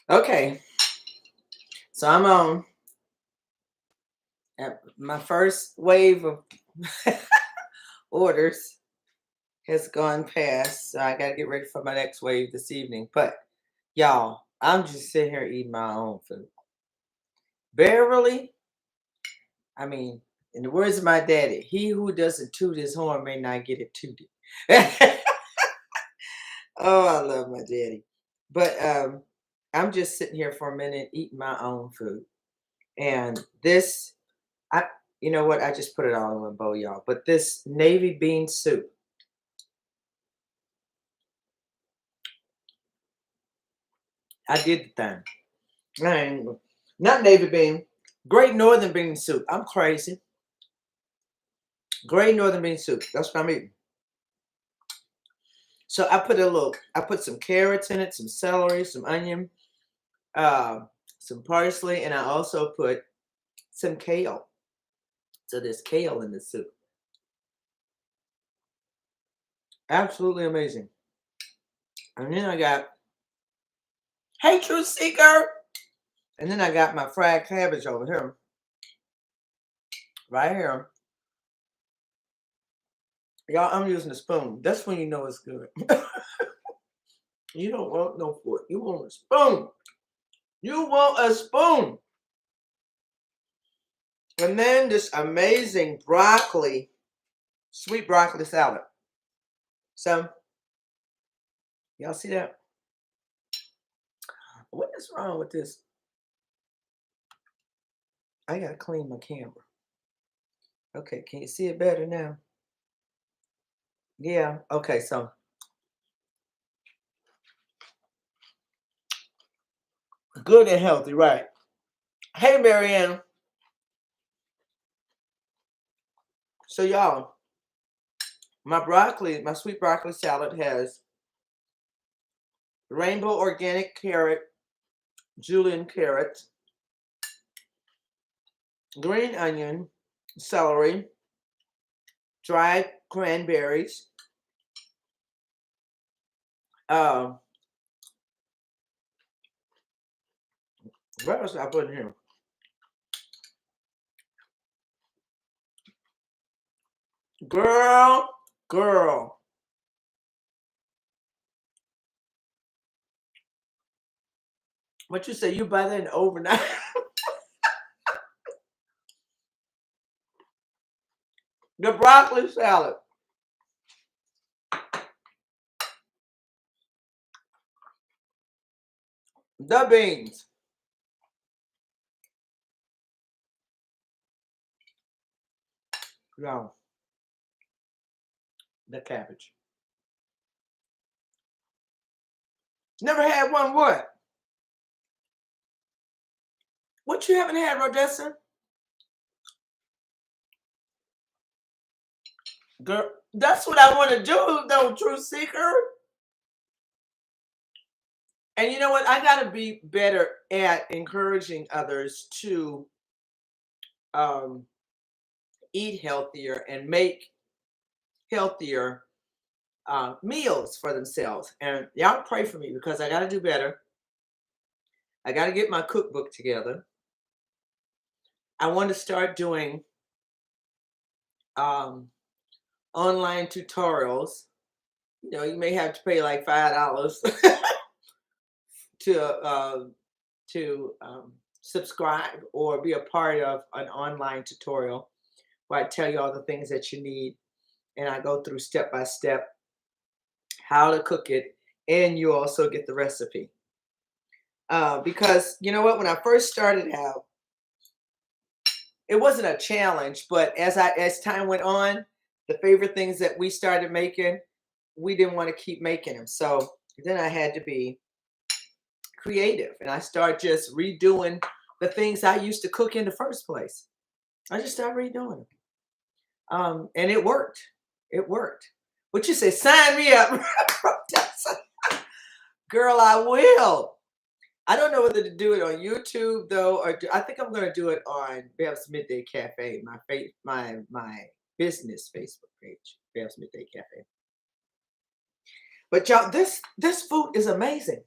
Okay, so I'm on my first wave of orders has gone past, so I got to get ready for my next wave this evening. But y'all, I'm just sitting here eating my own food. Barely, I mean, in the words of my daddy, he who doesn't toot his horn may not get it tooted. Oh, I love my daddy. But I'm just sitting here for a minute eating my own food. And this, I, you know what? I just put it all in one bowl, y'all. But this navy bean soup, I did the thing. And not navy bean, great northern bean soup. I'm crazy. Great northern bean soup. That's what I'm eating. So I put some carrots in it, some celery, some onion, uh, some parsley, and I also put some kale. So there's kale in the soup. Absolutely amazing. And then I got, hey, Truth Seeker. And then I got my fried cabbage over here, right here. Y'all, I'm using a spoon. That's when you know it's good. You don't want no fork. You want a spoon. You want a spoon. And then this amazing broccoli, sweet broccoli salad. So, y'all see that? What is wrong with this? I gotta clean my camera. Okay, can you see it better now? Yeah, okay, so good and healthy, right? Hey, Marianne. So, y'all, my sweet broccoli salad has rainbow organic carrot, julienne carrot, green onion, celery, dried cranberries, uh, what else did I put in here? Girl, girl. What you say? You buy that in overnight? The broccoli salad, the beans, no, the cabbage. Never had one. What? What you haven't had, Rodessa? Girl, that's what I want to do, though, Truth Seeker. And you know what? I got to be better at encouraging others to um, eat healthier and make healthier meals for themselves. And y'all pray for me because I got to do better. I got to get my cookbook together. I want to start doing um, online tutorials. You know, you may have to pay like $5 to subscribe or be a part of an online tutorial where I tell you all the things that you need, and I go through step by step how to cook it, and you also get the recipe. Because you know what, when I first started out, it wasn't a challenge, but as time went on, the favorite things that we started making, we didn't want to keep making them. So then I had to be creative, and I started just redoing the things I used to cook in the first place. I just started redoing them, and it worked. It worked. What you say? Sign me up, girl. I will. I don't know whether to do it on YouTube though, or I think I'm going to do it on Bev's Midday Cafe, my business Facebook page, Bev's Midday Cafe. But y'all, this food is amazing.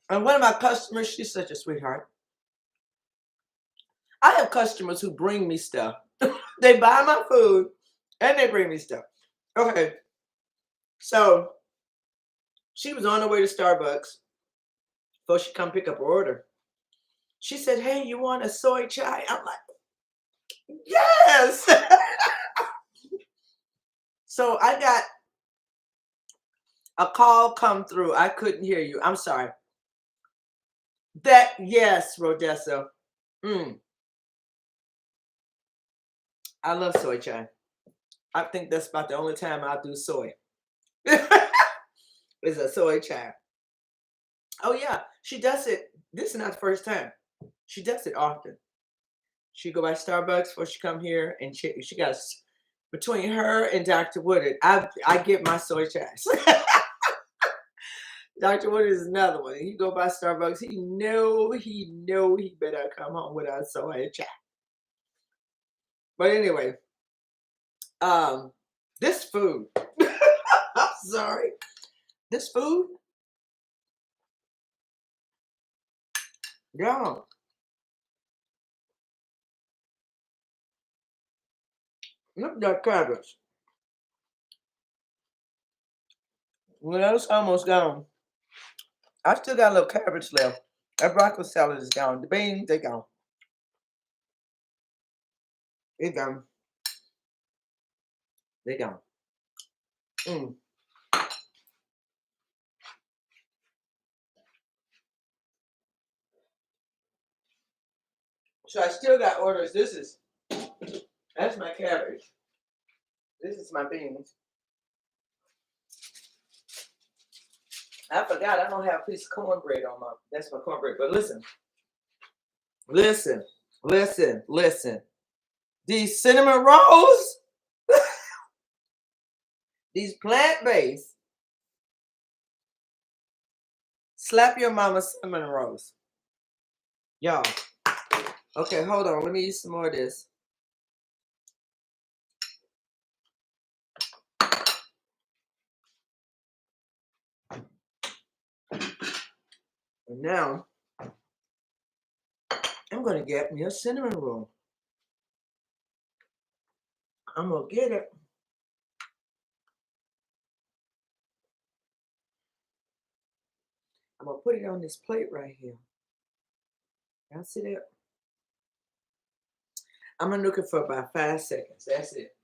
And one of my customers, she's such a sweetheart. I have customers who bring me stuff. They buy my food and they bring me stuff. Okay, so she was on her way to Starbucks before she come pick up her order. She said, "Hey, you want a soy chai?" I'm like, "Yes." So I got a call come through. I couldn't hear you. I'm sorry. That yes, Rodessa. Mm, I love soy chai. I think that's about the only time I'll do soy. Is a soy chai. Oh yeah, she does it. This is not the first time. She does it often. She go by Starbucks before she come here, and she got between her and Dr. Woodard. I get my soy chais. Dr. Woodard is another one. He go by Starbucks. He better come home with a soy chai. But anyway, um, this food. I'm sorry. This food, y'all. Look at that cabbage. Well, it's almost gone. I still got a little cabbage left. That broccoli salad is gone. The beans, they gone. They gone. They gone. Mm. So I still got orders. That's my cabbage. This is my beans. I forgot I don't have a piece of cornbread on my. That's my cornbread. But listen, listen, listen. These cinnamon rolls, these plant-based, slap your mama cinnamon rolls. Y'all. Okay, hold on. Let me use some more of this. And now, I'm going to get me a cinnamon roll. I'm going to get it. I'm going to put it on this plate right here. Y'all see that? I'm looking for about 5 seconds. That's it.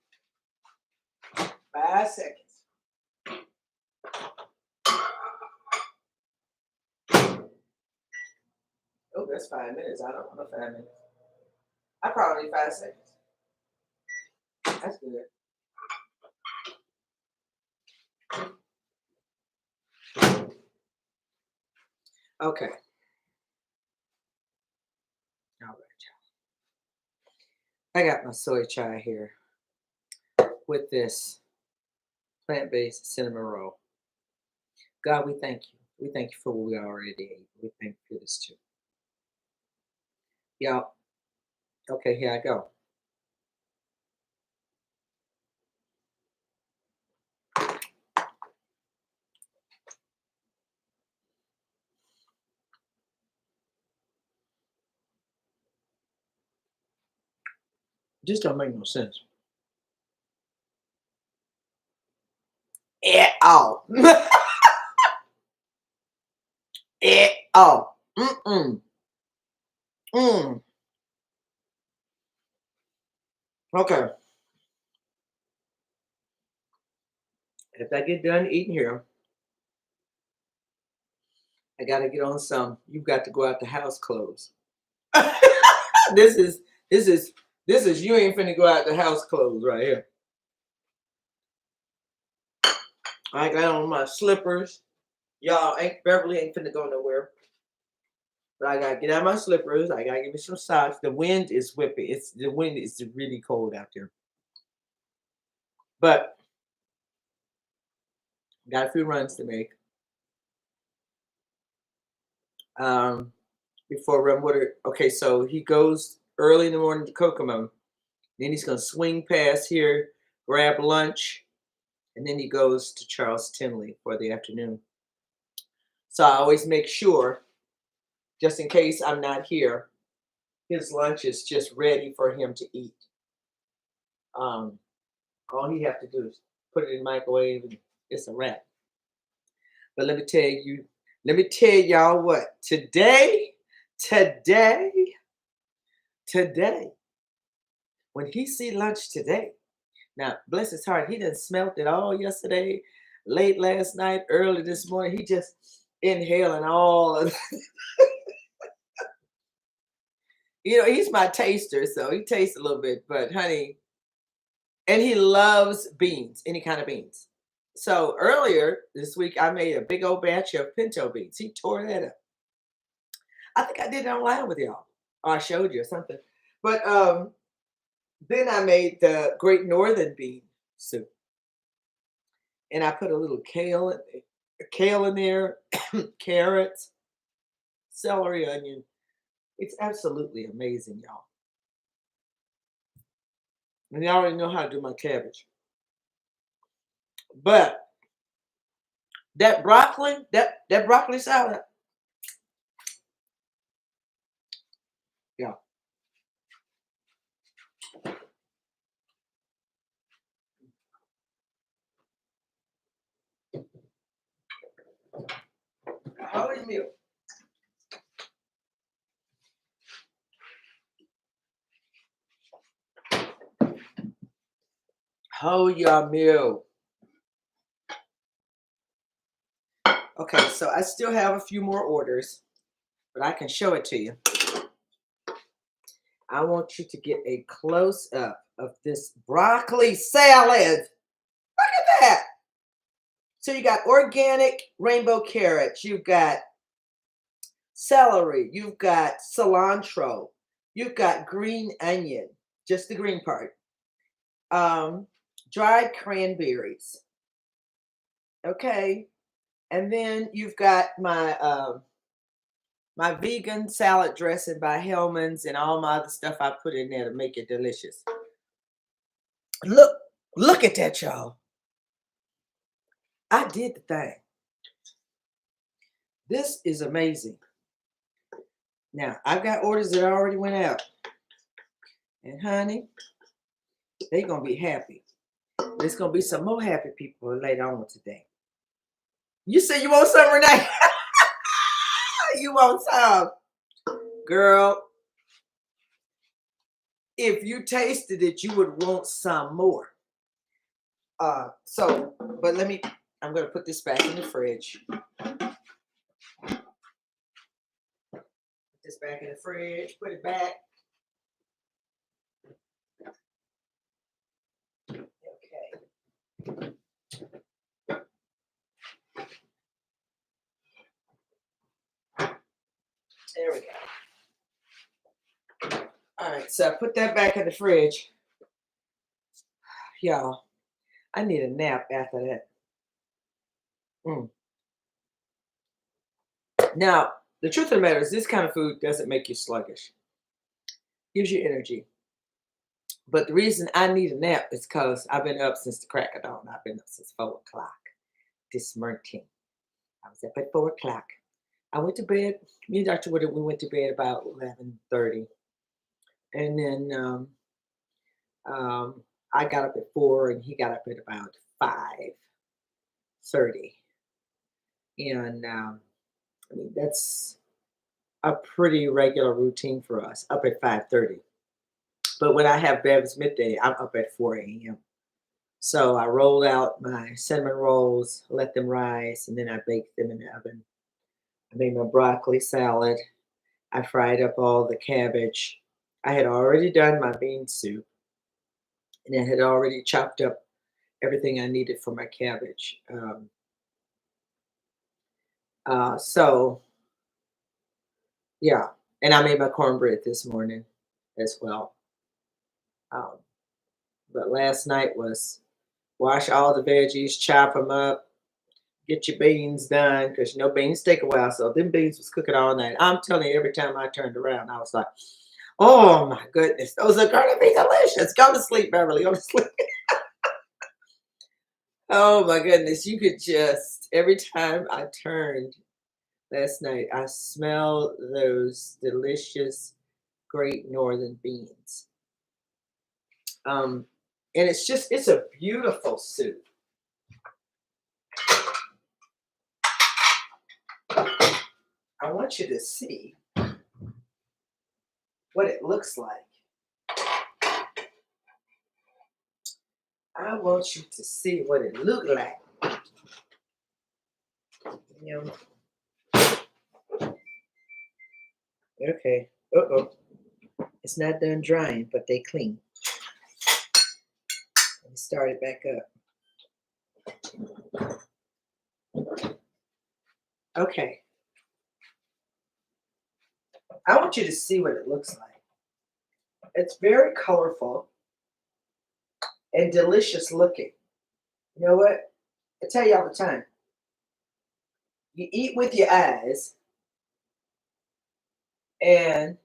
5 seconds. Oh, that's 5 minutes. I don't want 5 minutes. I probably need 5 seconds. That's good. Okay. All right, y'all. I got my soy chai here with this plant-based cinnamon roll. God, we thank you. We thank you for what we already ate. We thank you for this too. Y'all, okay, here I go. This don't make no sense. At all. At all. Mm-mm. Mm. Okay. If I get done eating here, I gotta get on some. You've got to go out the house clothes. this is this is this is you ain't finna go out the house clothes right here. I got on my slippers. Y'all ain't Beverly ain't finna go nowhere. But I gotta get out my slippers. I gotta give me some socks. The wind is whipping. The wind is really cold out there. But got a few runs to make. Before run water. Okay, so he goes early in the morning to Kokomo. Then he's gonna swing past here, grab lunch, and then he goes to Charles Tinley for the afternoon. So I always make sure just in case I'm not here. His lunch is just ready for him to eat. Um, all he have to do is put it in the microwave and it's a wrap. But let me tell y'all what. Today, today, when he see lunch today, now bless his heart, he done smelt it all yesterday, late last night, early this morning. He just inhaling all of he's my taster, so he tastes a little bit, but honey, and he loves beans, any kind of beans. So earlier this week, I made a big old batch of pinto beans. He tore that up. I think I did it online with y'all, or I showed you or something. But then I made the Great Northern bean soup, and I put a little kale in there, carrots, celery, onion. It's absolutely amazing, y'all. And you already know how to do my cabbage. But that broccoli salad, yeah. Holy meal. Hold your meal. Okay, so I still have a few more orders, but I can show it to you. I want you to get a close up of this broccoli salad. Look at that. So you got organic rainbow carrots, you've got celery, you've got cilantro, you've got green onion, just the green part. Dried cranberries. Okay. And then you've got my vegan salad dressing by Hellman's and all my other stuff I put in there to make it delicious. Look at that, y'all. I did the thing. This is amazing. Now, I've got orders that already went out. And honey, they're going to be happy. There's going to be some more happy people later on today. You say you want some, Renee? You want some? Girl, if you tasted it, you would want some more. But I'm going to put this back in the fridge. Put this back in the fridge, put it back. Okay. There we go. All right, so I put that back in the fridge. Y'all, I need a nap after that. Now, the truth of the matter is this kind of food doesn't make you sluggish. Gives you energy. But the reason I need a nap is because I've been up since the crack of dawn. I've been up since 4 o'clock this morning. I was up at 4 o'clock. I went to bed. Me and Dr. Woodard, we went to bed about 11:30. And then I got up at 4 and he got up at about 5:30. And I mean, that's a pretty regular routine for us, up at 5:30. But when I have Bev's midday, I'm up at 4 a.m. So I rolled out my cinnamon rolls, let them rise, and then I baked them in the oven. I made my broccoli salad. I fried up all the cabbage. I had already done my bean soup, and I had already chopped up everything I needed for my cabbage. So, yeah. And I made my cornbread this morning as well. But last night was wash all the veggies, chop them up, get your beans done, because beans take a while. So them beans was cooking all night. I'm telling you, every time I turned around, I was like, oh my goodness, those are going to be delicious. Go to sleep, Beverly. Go to sleep. Oh my goodness. You could just, every time I turned last night. I smell those delicious Great Northern beans. Um, and it's a beautiful soup. I want you to see what it looks like. I want you to see what it looked like. You know, okay. Uh-oh. It's not done drying, but they clean. Let me start it back up. Okay. I want you to see what it looks like. It's very colorful and delicious looking. You know what? I tell you all the time. You eat with your eyes and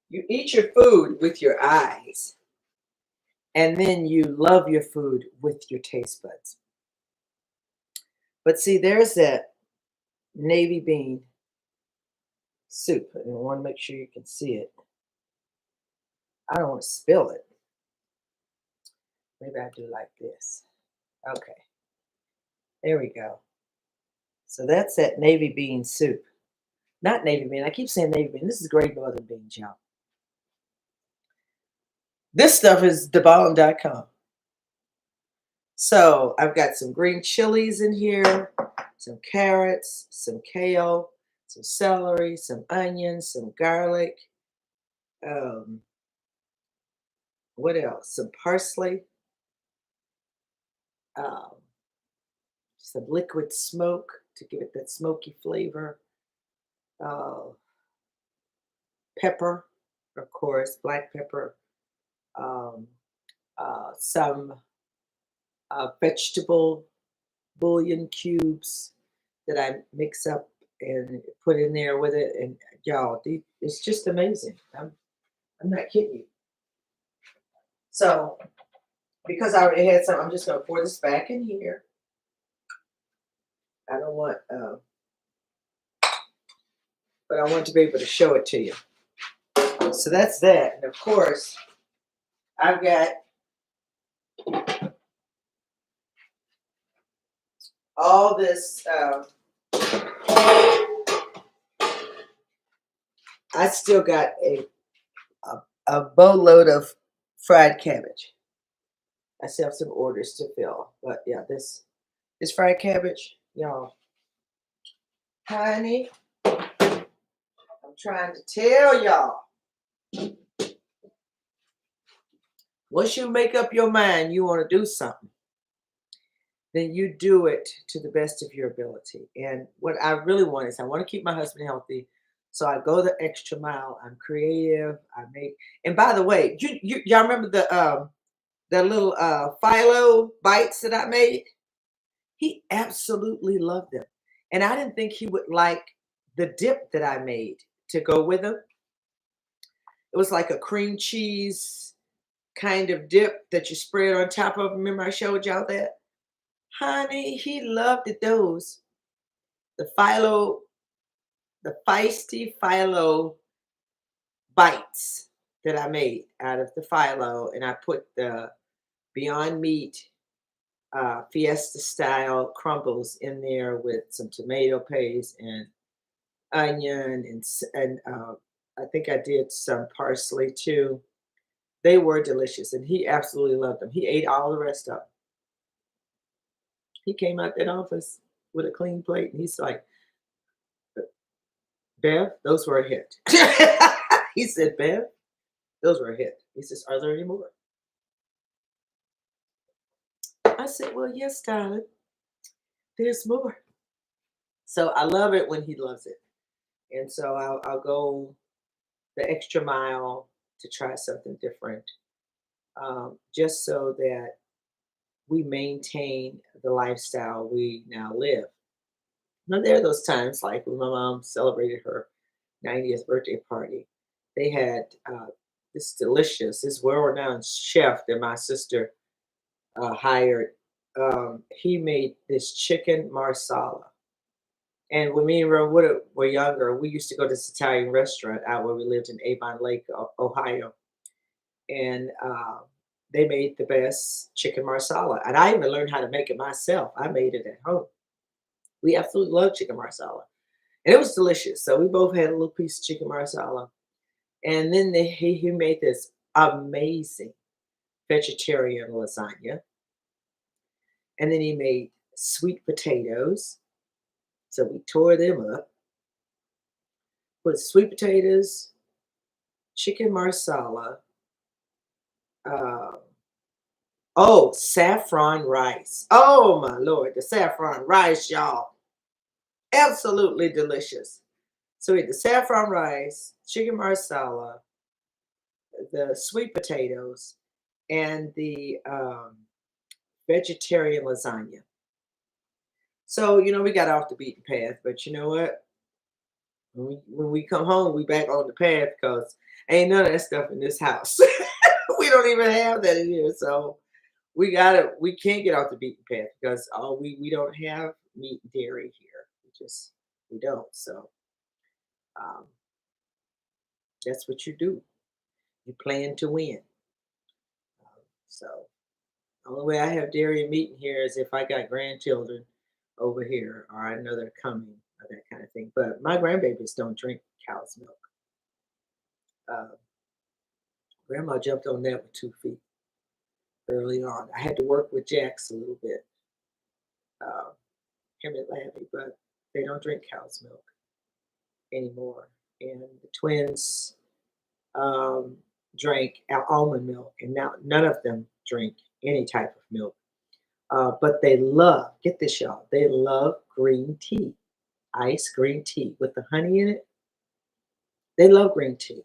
you eat your food with your eyes, and then you love your food with your taste buds. But see, there's that navy bean soup, and I want to make sure you can see it. I don't want to spill it. Maybe I do like this. Okay, there we go. So that's that navy bean soup. Not navy bean. I keep saying navy bean. This is Great Northern beans, y'all. This stuff is thebottom.com. So I've got some green chilies in here, some carrots, some kale, some celery, some onions, some garlic. Um, what else? Some parsley, um, some liquid smoke to give it that smoky flavor. Uh, Pepper, of course, black pepper. Um, some vegetable bouillon cubes that I mix up and put in there with it. And y'all, it's just amazing. I'm not kidding you. So because I already had some, I'm just going to pour this back in here. I don't want, but I want to be able to show it to you. So that's that. And of course, I've got all this. I still got a boatload of fried cabbage. I still have some orders to fill, but yeah, this fried cabbage, y'all. Honey, I'm trying to tell y'all. Once you make up your mind you want to do something, then you do it to the best of your ability. And what I really want is I want to keep my husband healthy. So I go the extra mile. I'm creative. I make, and by the way, y'all remember the little phyllo bites that I made? He absolutely loved them. And I didn't think he would like the dip that I made to go with them. It was like a cream cheese kind of dip that you spread on top of. Remember I showed y'all that? Honey, he loved it, those. The feisty phyllo bites that I made out of the phyllo. And I put the Beyond Meat Fiesta style crumbles in there with some tomato paste and onion and I think I did some parsley too. They were delicious, and he absolutely loved them. He ate all the rest of them. He came out that office with a clean plate, and he's like, "Bev, those were a hit." He said, "Bev, those were a hit." He says, "Are there any more?" I said, "Well, yes, darling. There's more." So I love it when he loves it, and so I'll go the extra mile to try something different, just so that we maintain the lifestyle we now live. Now, there are those times like when my mom celebrated her 90th birthday party. They had this well renowned chef that my sister hired. He made this chicken marsala. And when me and Rhoda were younger, we used to go to this Italian restaurant out where we lived in Avon Lake, Ohio, and they made the best chicken marsala. And I even learned how to make it myself. I made it at home. We absolutely love chicken marsala, and it was delicious. So we both had a little piece of chicken marsala, and then he made this amazing vegetarian lasagna, and then he made sweet potatoes. So we tore them up, put sweet potatoes, chicken marsala, uh, oh, saffron rice. Oh my lord, the saffron rice, y'all. Absolutely delicious. So we had the saffron rice, chicken marsala, the sweet potatoes, and the vegetarian lasagna. So, we got off the beaten path, but you know what? When we come home, we back on the path because ain't none of that stuff in this house. We don't even have that in here. So we can't get off the beaten path because we don't have meat and dairy here. We don't. So um, that's what you do. You plan to win. So the only way I have dairy and meat in here is if I got grandchildren over here or I know they're coming or that kind of thing. But my grandbabies don't drink cow's milk. Uh, Grandma jumped on that with 2 feet early on. I had to work with Jax a little bit, uh, him and Labby, but they don't drink cow's milk anymore. And the twins um, drank almond milk, and now none of them drink any type of milk. But they love, get this, y'all, they love green tea, iced green tea with the honey in it. They love green tea.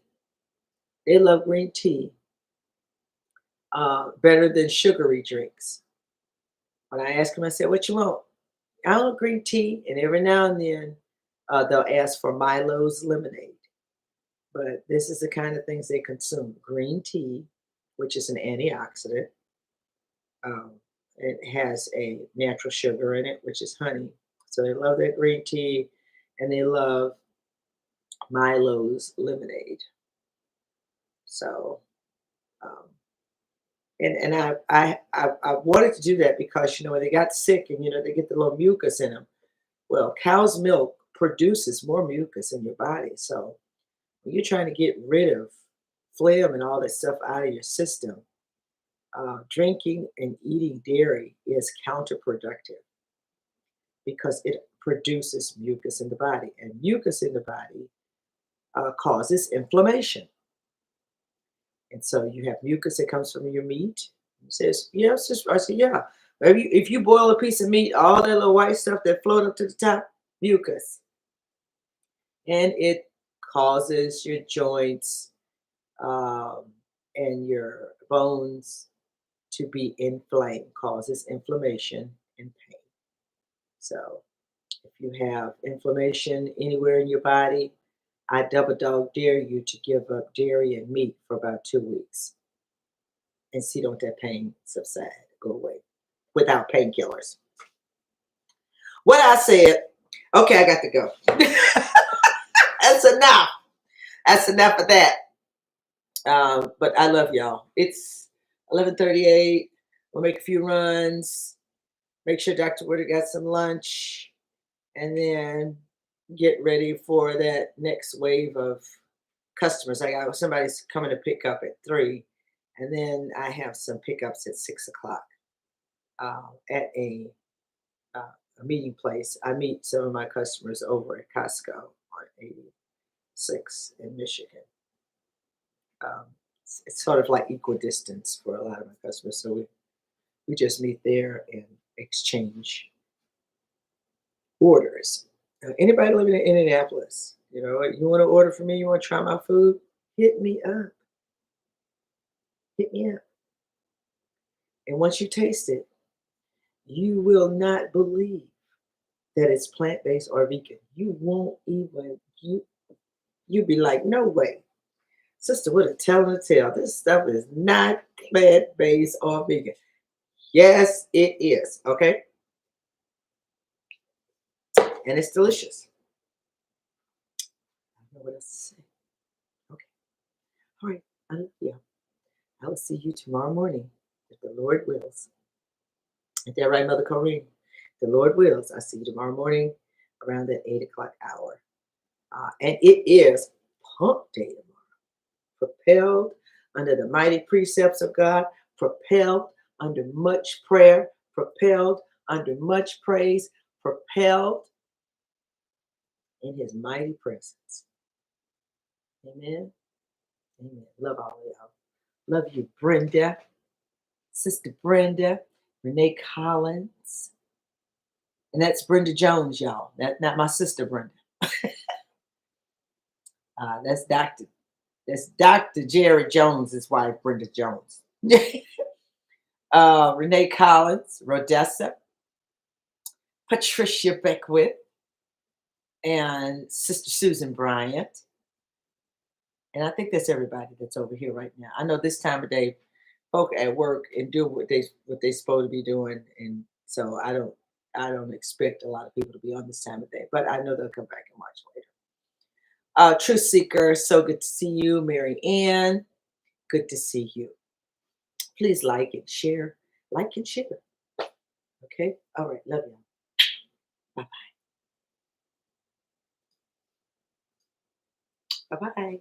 They love green tea better than sugary drinks. When I ask them, I said, "What you want?" I want green tea, and every now and then they'll ask for Milo's lemonade. But this is the kind of things they consume: green tea, which is an antioxidant. Um, it has a natural sugar in it, which is honey. So they love their green tea, and they love Milo's lemonade. So, um, and I wanted to do that because when they got sick and they get the little mucus in them. Well, cow's milk produces more mucus in your body. So when you're trying to get rid of phlegm and all that stuff out of your system, drinking and eating dairy is counterproductive because it produces mucus in the body, and mucus in the body causes inflammation. And so you have mucus that comes from your meat. He says, "Yes, sister." I said, "Yeah." If you boil a piece of meat, all that little white stuff that float up to the top, mucus, and it causes your joints um, and your bones to be inflamed, causes inflammation and pain. So if you have inflammation anywhere in your body, I double dog dare you to give up dairy and meat for about 2 weeks and see don't that pain subside, go away without painkillers. What I said, okay, I got to go. That's enough. That's enough of that. But I love y'all. It's 11:38. We'll make a few runs. Make sure Dr. Woodard got some lunch, and then get ready for that next wave of customers. I got somebody's coming to pick up at 3, and then I have some pickups at 6 o'clock at a meeting place. I meet some of my customers over at Costco on 86 in Michigan. Um, it's sort of like equal distance for a lot of my customers, so we just meet there and exchange orders. Anybody living in Indianapolis, you want to order from me, you want to try my food, hit me up. Hit me up. And once you taste it, you will not believe that it's plant-based or vegan. You won't even, you'd be like, no way. Sister would have telling the tale. This stuff is not plant-based or vegan. Yes, it is. Okay. And it's delicious. I don't know what else to say. Okay. All right. I love you. I will see you tomorrow morning if the Lord wills. Is that right, Mother Corrine? The Lord wills. I'll see you tomorrow morning around that 8 o'clock hour. And it is pump day tomorrow. Propelled under the mighty precepts of God, propelled under much prayer, propelled under much praise, propelled in his mighty presence. Amen. Amen. Love all of y'all. Love you, Brenda, Sister Brenda, Renee Collins. And that's Brenda Jones, y'all. That's not my sister Brenda. That's Dr. Jerry Jones's wife, Brenda Jones. Renee Collins, Rodessa, Patricia Beckwith, and Sister Susan Bryant. And I think that's everybody that's over here right now. I know this time of day, folk at work and do what they supposed to be doing, and so I don't expect a lot of people to be on this time of day, but I know they'll come back and watch later. Truth Seeker, so good to see you. Mary Ann, good to see you. Please like and share. Like and share. Okay? All right. Love you. Bye bye. Bye bye.